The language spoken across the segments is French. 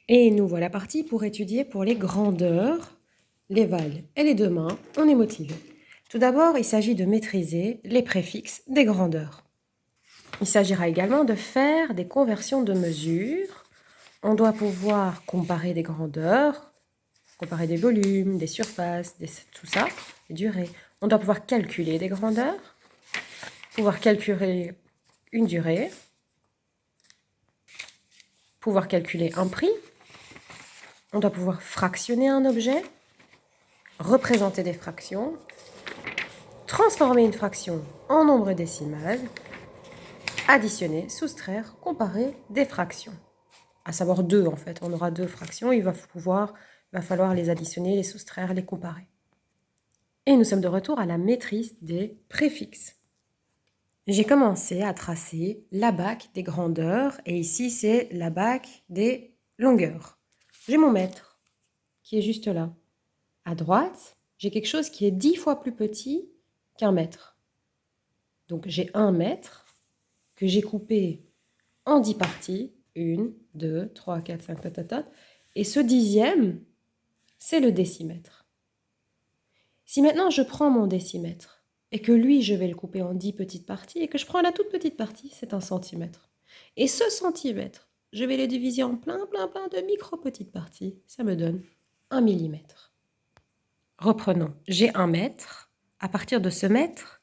Et nous voilà partis pour étudier pour les grandeurs, les vals et les deux mains. On est motivé. Tout d'abord, il s'agit de maîtriser les préfixes des grandeurs. Il s'agira également de faire des conversions de mesures. On doit pouvoir comparer des grandeurs, comparer des volumes, des surfaces, tout ça, des durées. On doit pouvoir calculer des grandeurs, pouvoir calculer une durée, pouvoir calculer un prix. On doit pouvoir fractionner un objet, représenter des fractions, transformer une fraction en nombre décimal, additionner, soustraire, comparer des fractions. À savoir deux en fait, on aura deux fractions, il va falloir les additionner, les soustraire, les comparer. Et nous sommes de retour à la maîtrise des préfixes. J'ai commencé à tracer la bague des grandeurs et ici c'est la bague des longueurs. J'ai mon mètre qui est juste là. À droite, j'ai quelque chose qui est 10 fois plus petit qu'un mètre. Donc j'ai un mètre que j'ai coupé en 10 parties. 1, 2, 3, 4, 5, ta. Et ce dixième, c'est le décimètre. Si maintenant je prends mon décimètre et que lui, je vais le couper en 10 petites parties et que je prends la toute petite partie, c'est un centimètre. Et ce centimètre, je vais le diviser en plein de micro-petites parties. Ça me donne 1 millimètre. Reprenons. J'ai un mètre. À partir de ce mètre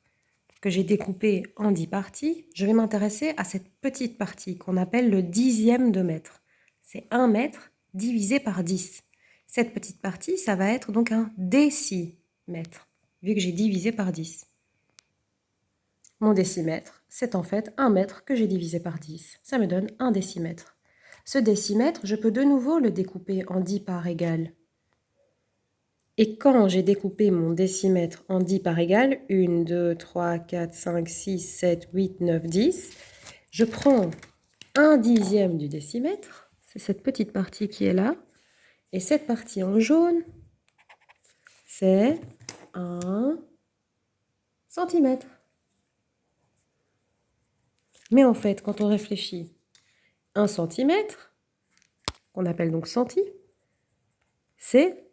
que j'ai découpé en 10 parties, je vais m'intéresser à cette petite partie qu'on appelle le dixième de mètre. C'est 1 mètre divisé par 10. Cette petite partie, ça va être donc un décimètre, vu que j'ai divisé par 10. Mon décimètre, c'est en fait 1 mètre que j'ai divisé par 10. Ça me donne 1 décimètre. Ce décimètre, je peux de nouveau le découper en 10 parts égales. Et quand j'ai découpé mon décimètre en 10 parts égales, 1, 2, 3, 4, 5, 6, 7, 8, 9, 10, je prends 1 dixième du décimètre, c'est cette petite partie qui est là, et cette partie en jaune, c'est 1 centimètre. Mais en fait, quand on réfléchit, 1 centimètre, qu'on appelle donc centi, c'est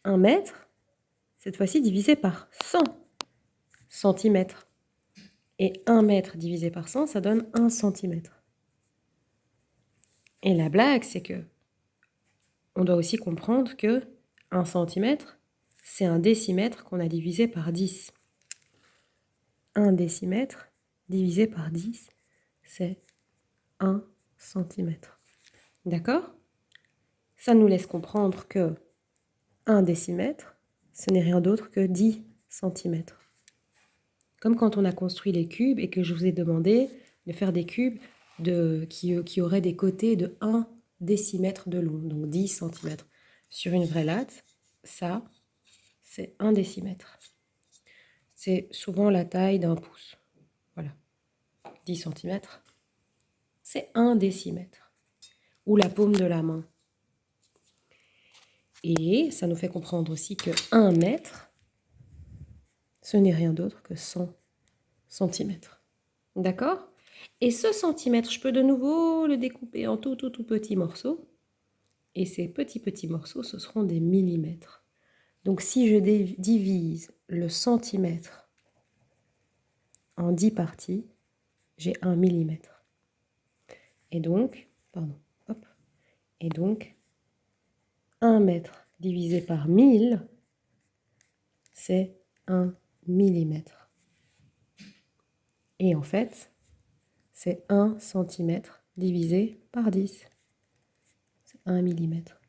1 mètre, cette fois-ci divisé par 100 centimètres. Et 1 mètre divisé par 100, ça donne 1 centimètre. Et la blague, c'est que on doit aussi comprendre que 1 centimètre, c'est un décimètre qu'on a divisé par 10. 1 décimètre divisé par 10, c'est 1 centimètre. D'accord? Ça nous laisse comprendre que 1 décimètre, ce n'est rien d'autre que 10 centimètres. Comme quand on a construit les cubes et que je vous ai demandé de faire des cubes qui auraient des côtés de 1 décimètre de long, donc 10 centimètres. Sur une vraie latte, ça, c'est 1 décimètre. C'est souvent la taille d'un pouce. Voilà. 10 centimètres, c'est 1 décimètre. Ou la paume de la main. Et ça nous fait comprendre aussi que 1 mètre, ce n'est rien d'autre que 100 centimètres. D'accord? Et ce centimètre, je peux de nouveau le découper en tout petits morceaux. Et ces petits morceaux, ce seront des millimètres. Donc si je divise le centimètre en 10 parties, j'ai 1 millimètre. Et donc, 1 mètre divisé par 1000, c'est 1 millimètre. Et en fait, c'est 1 centimètre divisé par 10. C'est 1 millimètre.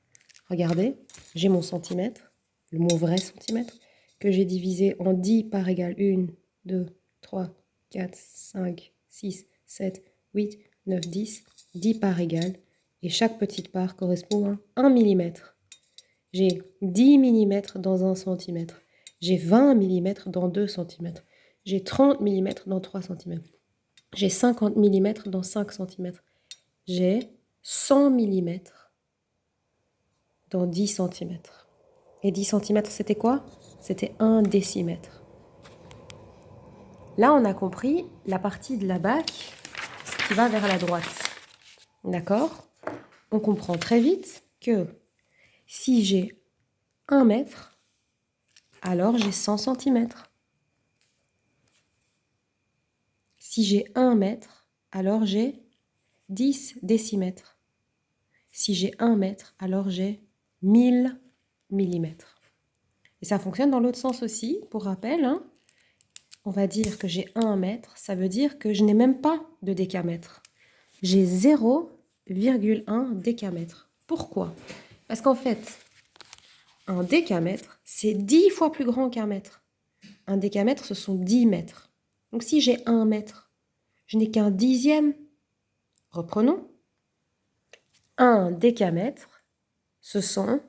Regardez, j'ai mon centimètre, mon vrai centimètre, que j'ai divisé en 10 parts égales 1, 2, 3, 4, 5, 6, 7, 8, 9, 10. 10 parts égales. Et chaque petite part correspond à 1 millimètre. J'ai 10 millimètres dans 1 centimètre. J'ai 20 millimètres dans 2 centimètres. J'ai 30 millimètres dans 3 centimètres. J'ai 50 millimètres dans 5 centimètres. J'ai 100 millimètres dans 10 centimètres. Et 10 centimètres, c'était quoi? C'était 1 décimètre. Là, on a compris la partie de la bague qui va vers la droite. D'accord? on comprend très vite que si j'ai 1 mètre, alors j'ai 100 centimètres. Si j'ai 1 mètre, alors j'ai 10 décimètres. Si j'ai 1 mètre, alors j'ai 1000 millimètres. Et ça fonctionne dans l'autre sens aussi, pour rappel, hein. On va dire que j'ai 1 mètre, ça veut dire que je n'ai même pas de décamètre. J'ai 0,1 décamètre. Pourquoi? Parce qu'en fait, un décamètre, c'est 10 fois plus grand qu'un mètre. Un décamètre, ce sont 10 mètres. Donc si j'ai 1 mètre, je n'ai qu'un dixième. Reprenons. Un décamètre, ce sont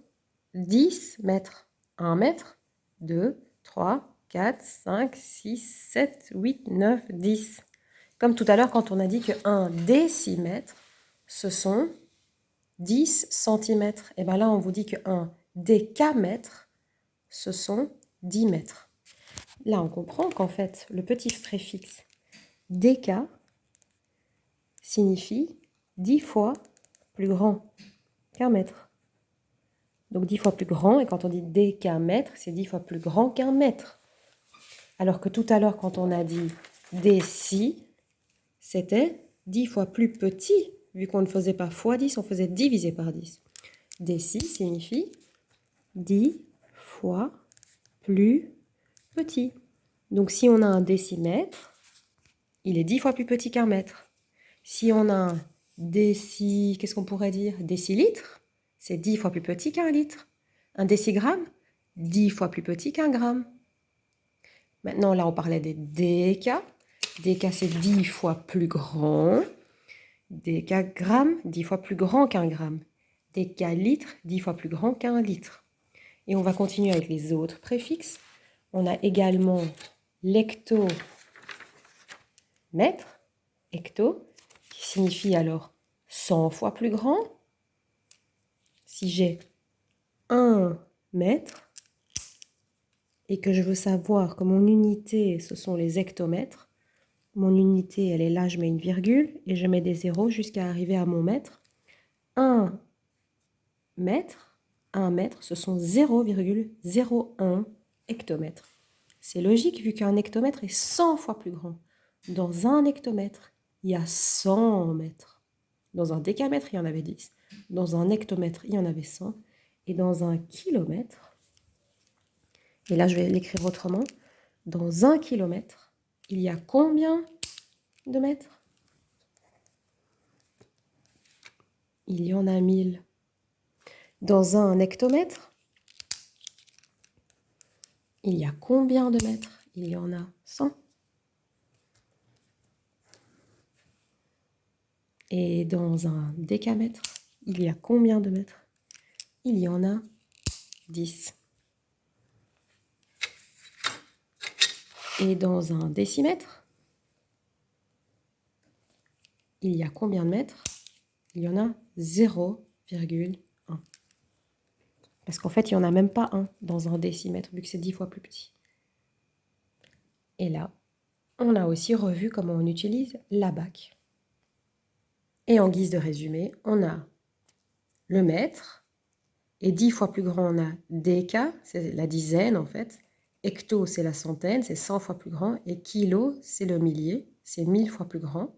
10 mètres. 1 mètre, 2, 3, 4, 5, 6, 7, 8, 9, 10. Comme tout à l'heure quand on a dit qu'un décimètre, ce sont 10 centimètres. Et bien là, on vous dit qu'un décamètre, ce sont 10 mètres. Là, on comprend qu'en fait, le petit préfixe déca signifie 10 fois plus grand qu'un mètre. Donc 10 fois plus grand, et quand on dit décamètre, c'est 10 fois plus grand qu'un mètre. Alors que tout à l'heure, quand on a dit déci, c'était 10 fois plus petit, vu qu'on ne faisait pas fois 10, on faisait diviser par 10. Déci signifie 10 fois plus petit. Donc si on a un décimètre, il est 10 fois plus petit qu'un mètre. Si on a un qu'est-ce qu'on pourrait dire? Décilitre, c'est 10 fois plus petit qu'un litre. Un décigramme, 10 fois plus petit qu'un gramme. Maintenant, là, on parlait des décas. Déca, c'est 10 fois plus grand. Décagramme, 10 fois plus grand qu'un gramme. Décalitre, 10 fois plus grand qu'un litre. Et on va continuer avec les autres préfixes. On a également l'hectomètre, hecto, qui signifie alors 100 fois plus grand. Si j'ai 1 mètre et que je veux savoir que mon unité, ce sont les hectomètres, mon unité, elle est là, je mets une virgule et je mets des zéros jusqu'à arriver à mon mètre. 1 mètre, 1 mètre, ce sont 0,01 hectomètres. C'est logique vu qu'un hectomètre est 100 fois plus grand. Dans un hectomètre, il y a 100 mètres. Dans un décamètre, il y en avait 10. Dans un hectomètre, il y en avait 100. Et dans un kilomètre, et là je vais l'écrire autrement, dans un kilomètre, il y a combien de mètres? Il y en a 1000. Dans un hectomètre, il y a combien de mètres? Il y en a 100. Et dans un décamètre, il y a combien de mètres? Il y en a 10. Et dans un décimètre, il y a combien de mètres? Il y en a 0,1. Parce qu'en fait, il n'y en a même pas un dans un décimètre, vu que c'est 10 fois plus petit. Et là, on a aussi revu comment on utilise la BAC. Et en guise de résumé, on a le mètre, et 10 fois plus grand, on a déca, c'est la dizaine en fait. Hecto, c'est la centaine, c'est 100 fois plus grand. Et kilo, c'est le millier, c'est 1000 fois plus grand.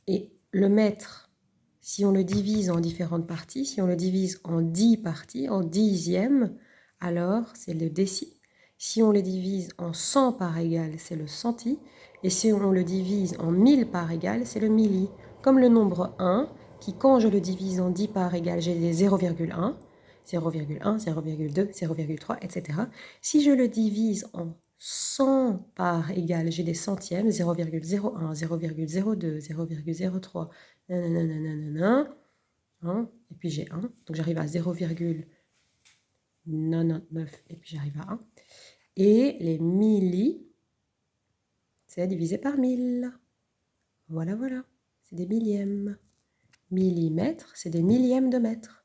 Et le mètre, si on le divise en différentes parties, si on le divise en 10 parties, en dixièmes, alors c'est le déci. Si on le divise en 100 parts égales, c'est le centi. Et si on le divise en 1000 parts égales, c'est le milli. Comme le nombre 1, qui quand je le divise en 10 parts égales, j'ai des 0,1, 0,1, 0,2, 0,3, etc. Si je le divise en 100 parts égales, j'ai des centièmes, 0,01, 0,02, 0,03, nanana, hein, et puis j'ai 1, donc j'arrive à 0,99, et puis j'arrive à 1. Et les milli, c'est divisé par 1000. Voilà, voilà, c'est des millièmes. Millimètres, c'est des millièmes de mètre.